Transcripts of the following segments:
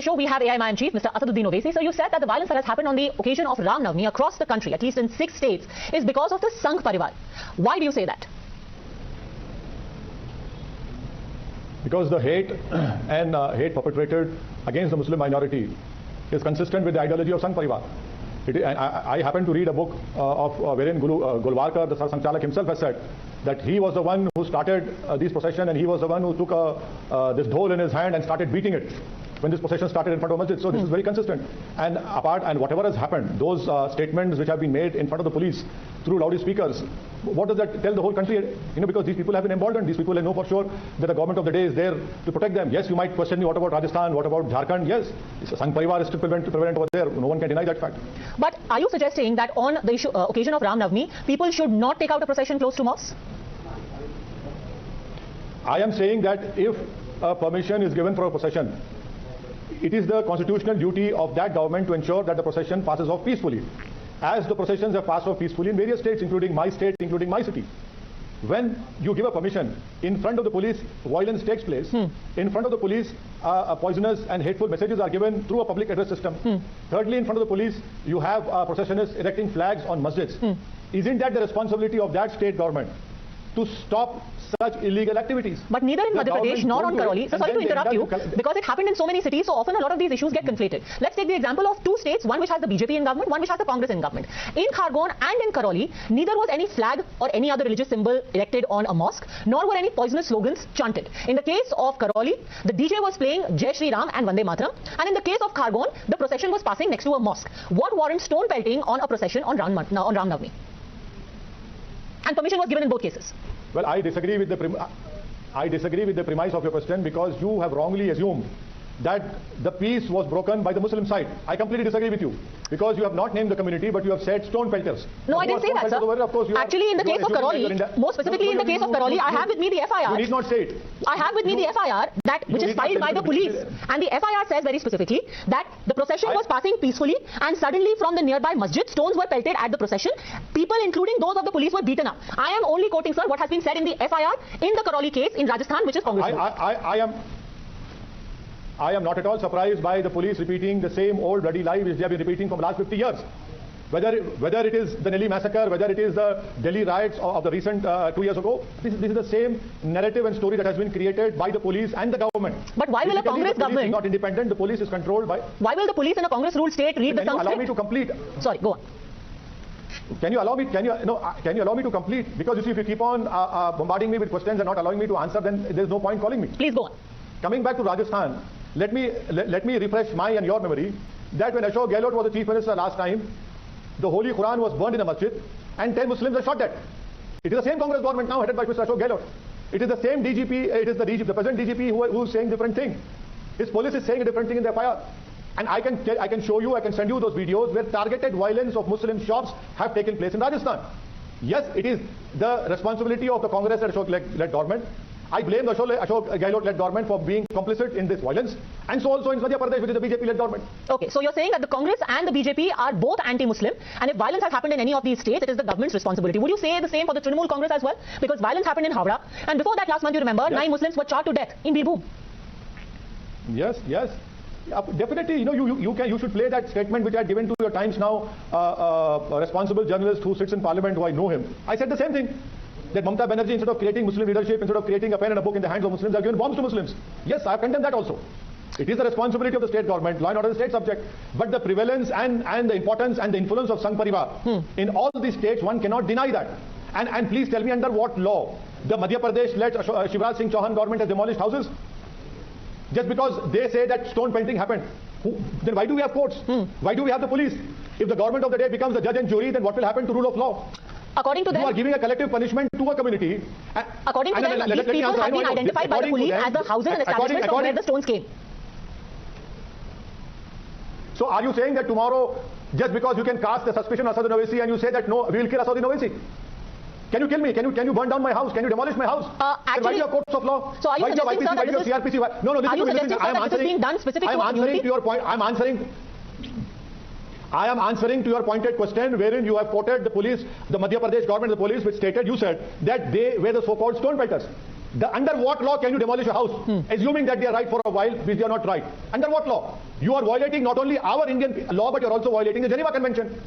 show, we have AIMIM chief, Mr. Asaduddin Owaisi. So you said that the violence that has happened on the occasion of Ram Navami across the country, at least in 6 states, is because of the Sangh Parivar. Why do you say that? Because the hate and hate perpetrated against the Muslim minority is consistent with the ideology of Sangh Parivar. I happen to read a book wherein Gulwarkar, the Sanchalak himself, has said that he was the one who started this procession, and he was the one who took this dhol in his hand and started beating it when this procession started in front of masjid. So this is very consistent. And whatever has happened, those statements which have been made in front of the police through loudspeakers, what does that tell the whole country? You know, because these people have been emboldened. These people know for sure that the government of the day is there to protect them. Yes, you might question me, what about Rajasthan, what about Jharkhand? Yes, Sangh Parivar is still prevalent over there. No one can deny that fact. But are you suggesting that on the occasion of Ram Navami, people should not take out a procession close to mosques? I am saying that if a permission is given for a procession, it is the constitutional duty of that government to ensure that the procession passes off peacefully, as the processions have passed off peacefully in various states, including my state, including my city. When you give a permission, in front of the police, violence takes place. In front of the police, poisonous and hateful messages are given through a public address system. Thirdly, in front of the police, you have processionists erecting flags on masjids. Isn't that the responsibility of that state government to stop such illegal activities? But neither in Madhya Pradesh nor on Karoli. So sorry to interrupt you, because it happened in so many cities, so often a lot of these issues get conflated. Let's take the example of 2 states, one which has the BJP in government, one which has the Congress in government. In Khargone and in Karoli, neither was any flag or any other religious symbol erected on a mosque, nor were any poisonous slogans chanted. In the case of Karoli, the DJ was playing Jai Shri Ram and Vande Mataram, and in the case of Khargone, the procession was passing next to a mosque. What warrants stone pelting on a procession on Ram Navami? And permission was given in both cases. Well, I disagree with the premise of your question, because you have wrongly assumed that the peace was broken by the Muslim side. I completely disagree with you, because you have not named the community, but you have said stone pelters. No, I didn't say that, sir. Actually, in the case of Karoli, more specifically in the case of Karoli, I have with me the FIR. You need not say it. I have with me the FIR which is filed by the police, and the FIR says very specifically that the procession was passing peacefully, and suddenly from the nearby masjid, stones were pelted at the procession. People, including those of the police, were beaten up. I am only quoting, sir, what has been said in the FIR in the Karoli case in Rajasthan, which is Congress. I am not at all surprised by the police repeating the same old bloody lie which they have been repeating for the last 50 years. Whether it is the Delhi massacre, whether it is the Delhi riots of the recent 2 years ago, this is the same narrative and story that has been created by the police and the government. But why will a Congress government... The police is not independent, the police is controlled by... Why will the police in a Congress-ruled state read the Sangh script? Allow me to complete? Sorry, go on. Can you allow me to complete? Because you see, if you keep on bombarding me with questions and not allowing me to answer, then there's no point calling me. Please go on. Coming back to Rajasthan, let me refresh my and your memory that when Ashok Gehlot was the chief minister last time, the Holy Quran was burned in a masjid and 10 Muslims were shot dead. It is the same Congress government now headed by Mr. Ashok Gehlot. It is the same DGP, it is the present DGP who is saying different thing. His police is saying a different thing in their FIR. And I can show you, I can send you those videos where targeted violence of Muslim shops have taken place in Rajasthan. Yes, it is the responsibility of the Congress and Ashok-led government. I blame the Ashok Gehlot-led government for being complicit in this violence, and so also in Madhya Pradesh, which is the BJP-led government. Okay, so you're saying that the Congress and the BJP are both anti-Muslim, and if violence has happened in any of these states, it is the government's responsibility. Would you say the same for the Trinamool Congress as well? Because violence happened in Howrah, and before that, last month, you remember, yes, 9 Muslims were charged to death in Birbhum. Yes. Definitely, you know, you should play that statement which I had given to your Times Now a responsible journalist who sits in Parliament, who I know him. I said the same thing. That Mamata Banerjee, instead of creating Muslim leadership, instead of creating a pen and a book in the hands of Muslims, have given bombs to Muslims. Yes, I have condemned that also. It is the responsibility of the state government. Law and order is a state subject. But the prevalence and the importance and the influence of Sangh Parivar in all these states, one cannot deny that. And please tell me under what law the Madhya Pradesh-led Shivraj Singh Chauhan government has demolished houses? Just because they say that stone pelting happened. Then why do we have courts? Why do we have the police? If the government of the day becomes the judge and jury, then what will happen to rule of law? According to them, you are giving a collective punishment to a community. According to them, these people have been identified by the police as the houses and establishments from where the stones came. So are you saying that tomorrow, just because you can cast the suspicion on Asaduddin Owaisi and you say that no, we will kill Asaduddin Owaisi? Can you kill me? Can you burn down my house? Can you demolish my house? Actually, why do you have courts of law? So are you suggesting, sir, that this is... CRPC? No, are you suggesting, sir, that this is being done specifically to answering to your point. I am answering to your pointed question, wherein you have quoted the police, the Madhya Pradesh government, the police, which stated, you said that they were the so-called stone pelters. Under what law can you demolish a house? Assuming that they are right for a while, which they are not right. Under what law? You are violating not only our Indian law, but you are also violating the Geneva Convention.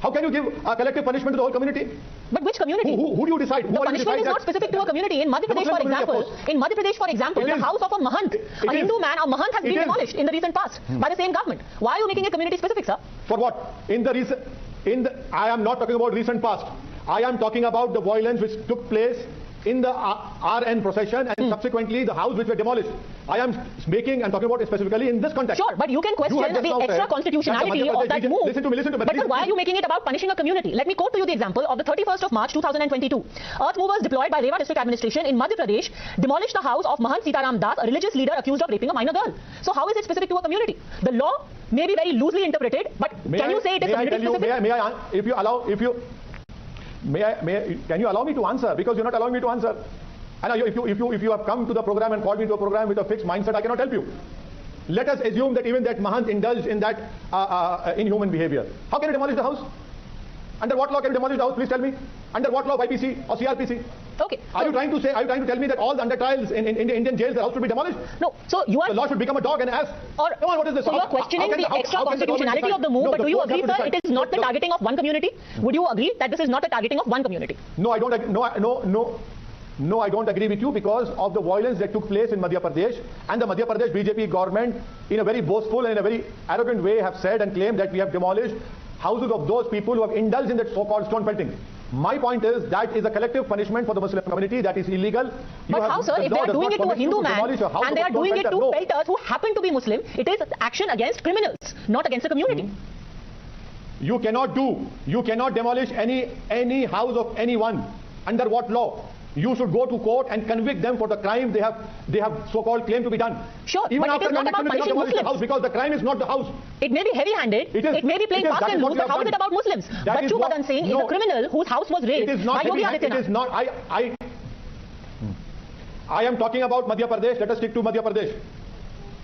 How can you give a collective punishment to the whole community? But which community? Who do you decide? The punishment is not specific to a community. In Madhya Pradesh, for example, the house of a Mahant, a Hindu man, a Mahant has been demolished in the recent past by the same government. Why are you making it community specific, sir? For what? I am not talking about recent past. I am talking about the violence which took place in the RN procession and subsequently the house which were demolished. I am talking about it specifically in this context. Sure, but you can question the extra constitutionality of that move. Listen to me. But sir, why are you making it about punishing a community? Let me quote to you the example of the 31st of March 2022. Earth movers deployed by Rewa district administration in Madhya Pradesh demolished the house of Mahant Sitaram Das, a religious leader accused of raping a minor girl. So how is it specific to a community? The law may be very loosely interpreted, but can you say it is community specific? Can you allow me to answer? Because you're not allowing me to answer. And if you have come to the program and called me to a program with a fixed mindset, I cannot help you. Let us assume that even that Mahant indulged in that inhuman behavior. How can you demolish the house? Under what law can you demolish the house? Please tell me. Under what law? IPC or CRPC? Okay. Are you trying to tell me that all the under trials in Indian jails, the house should be demolished? No. So you are. The law should become a dog and ass. Or come on, what is this? So you are questioning the extra constitutionality of the move, but do you agree, sir, it is not the targeting of one community? Would you agree that this is not the targeting of one community? No, I don't. No, I don't agree with you because of the violence that took place in Madhya Pradesh, and the Madhya Pradesh BJP government, in a very boastful and in a very arrogant way, have said and claimed that we have demolished houses of those people who have indulged in that so-called stone pelting. My point is that is a collective punishment for the Muslim community. That is illegal. But how, sir? If they are doing it to a Hindu man and they are doing it to pelters who happen to be Muslim, it is action against criminals, not against the community. You cannot demolish any house of anyone. Under what law? You should go to court and convict them for the crime they have so-called claimed to be done. Sure, even but it is not about punishing Muslims. The house because the crime is not the house. It may be heavy-handed, it may be playing fast and loose, but how is it about Muslims? Bachchu Madan Singh is a criminal whose house was razed by Yogi Adityanath. It is not. I am talking about Madhya Pradesh. Let us stick to Madhya Pradesh.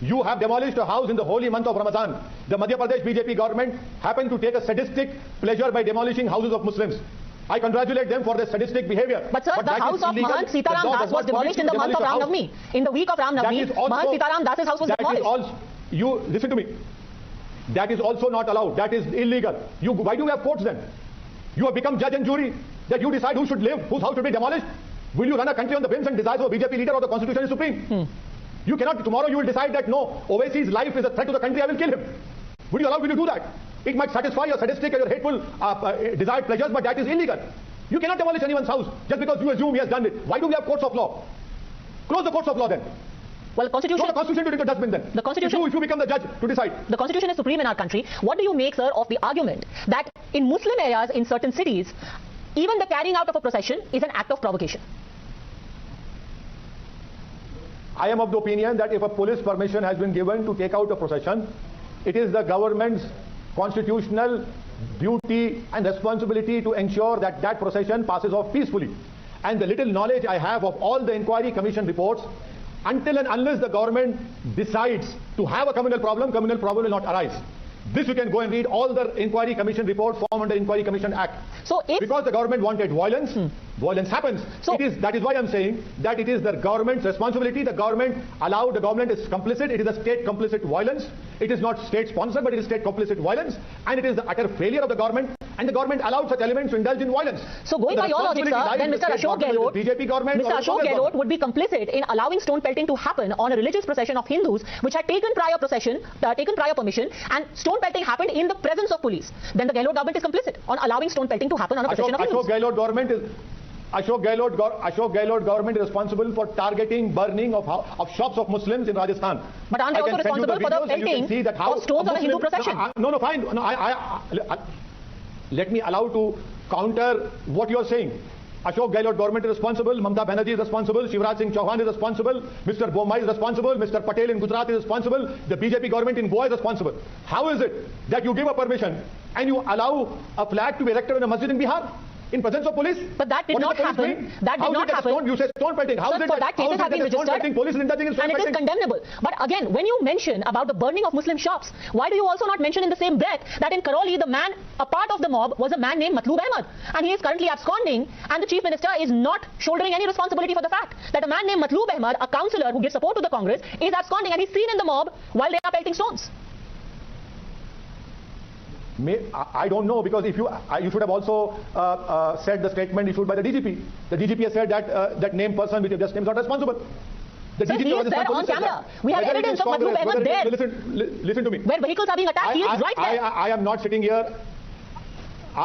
You have demolished a house in the holy month of Ramadan. The Madhya Pradesh BJP government happened to take a sadistic pleasure by demolishing houses of Muslims. I congratulate them for their sadistic behavior. But sir, the house of Mahant Sitaram Das was demolished in the month of Ram Navami. In the week of Ram Navami, Mahant Sitaram Das's house was demolished. You listen to me. That is also not allowed. That is illegal. Why do we have courts then? You have become judge and jury. That you decide who should live, whose house should be demolished. Will you run a country on the whims and desires of a BJP leader or the Constitution is supreme? You cannot. Tomorrow you will decide that no, Owaisi's life is a threat to the country. I will kill him. Will you do that? It might satisfy your sadistic or your hateful desired pleasures, but that is illegal. You cannot demolish anyone's house just because you assume he has done it. Why do we have courts of law? Close the courts of law then. Well, Constitution. Throw the Constitution into the dustbin then. The Constitution. If you become the judge to decide. The Constitution is supreme in our country. What do you make, sir, of the argument that in Muslim areas in certain cities, even the carrying out of a procession is an act of provocation? I am of the opinion that if a police permission has been given to take out a procession, it is the government's constitutional duty and responsibility to ensure that that procession passes off peacefully. And the little knowledge I have of all the inquiry commission reports, until and unless the government decides to have a communal problem will not arise. This you can go and read all the inquiry commission reports formed under Inquiry Commission Act. So because the government wanted violence, violence happens. So that is why I'm saying that it is the government's responsibility. The government is complicit. It is a state complicit violence. It is not state sponsored, but it is state complicit violence. And it is the utter failure of the government. And the government allowed such elements to indulge in violence. So going by your logic, sir, then Mr. Ashok Gehlot would be complicit in allowing stone pelting to happen on a religious procession of Hindus, which had taken prior permission, and stone pelting happened in the presence of police. Then the Gehlot government is complicit on allowing stone pelting to happen on a procession of Hindus. Ashok Gehlot government is responsible for targeting burning of shops of Muslims in Rajasthan. But aren't they also responsible for the pelting of stones on a Hindu procession? No, fine. Let me allow to counter what you are saying. Ashok Gehlot government is responsible, Mamata Banerjee is responsible, Shivraj Singh Chauhan is responsible, Mr. Bomai is responsible, Mr. Patel in Gujarat is responsible, the BJP government in Goa is responsible. How is it that you give a permission and you allow a flag to be erected in a masjid in Bihar? in presence of police. But that did not happen. That did not happen. You say stone pelting. How is it that cases have been registered? Police is indulging in stone pelting. And it is condemnable. But again, when you mention about the burning of Muslim shops, why do you also not mention in the same breath that in Karoli, the man, a part of the mob, was a man named Matloob Ahmed, and he is currently absconding, and the Chief Minister is not shouldering any responsibility for the fact that a man named Matloob Ahmed, a councillor who gives support to the Congress, is absconding, and he's seen in the mob while they are pelting stones. I don't know, because if you should have also said the statement issued by the DGP. The DGP has said that that named person which you just named is not responsible. The Sir, he is there on camera. We have evidence of Matloob Ahmed there. Listen to me. Where vehicles are being attacked, he is right there. I am not sitting here.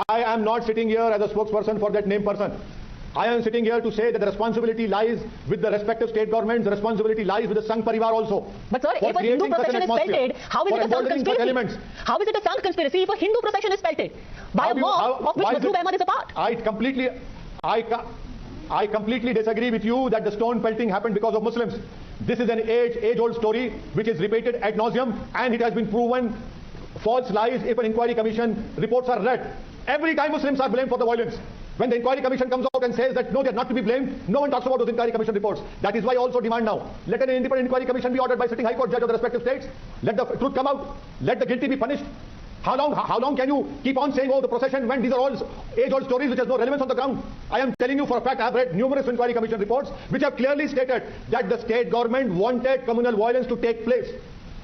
I am not sitting here as a spokesperson for that named person. I am sitting here to say that the responsibility lies with the respective state governments. The responsibility lies with the Sangh Parivar also. But sir, if a Hindu procession is pelted, how is it a Sangh conspiracy? How is it a Sangh conspiracy if a Hindu procession is pelted by a mob of which Matloob Ahmed is a part? I completely disagree with you that the stone pelting happened because of Muslims. This is an age-old story which is repeated ad nauseum, and it has been proven false lies if an inquiry commission reports are read. Every time Muslims are blamed for the violence. When the inquiry commission comes out and says that no, they are not to be blamed, no one talks about those inquiry commission reports. That is why I also demand now, let an independent inquiry commission be ordered by sitting High Court judge of the respective states. Let the truth come out. Let the guilty be punished. How long can you keep on saying, oh, the procession, when these are all age-old stories which has no relevance on the ground? I am telling you for a fact, I have read numerous inquiry commission reports which have clearly stated that the state government wanted communal violence to take place,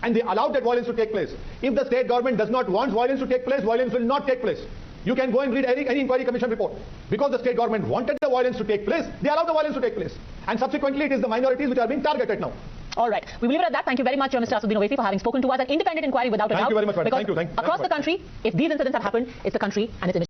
and they allowed that violence to take place. If the state government does not want violence to take place, violence will not take place. You can go and read any inquiry commission report. Because the state government wanted the violence to take place, they allowed the violence to take place. And subsequently, it is the minorities which are being targeted now. All right. We will leave it at that. Thank you very much, Mr. Asaduddin Owaisi, for having spoken to us. An independent inquiry without a doubt. Thank you very much, madam. Thank you. Across the country, if these incidents have happened, it's the country and its image.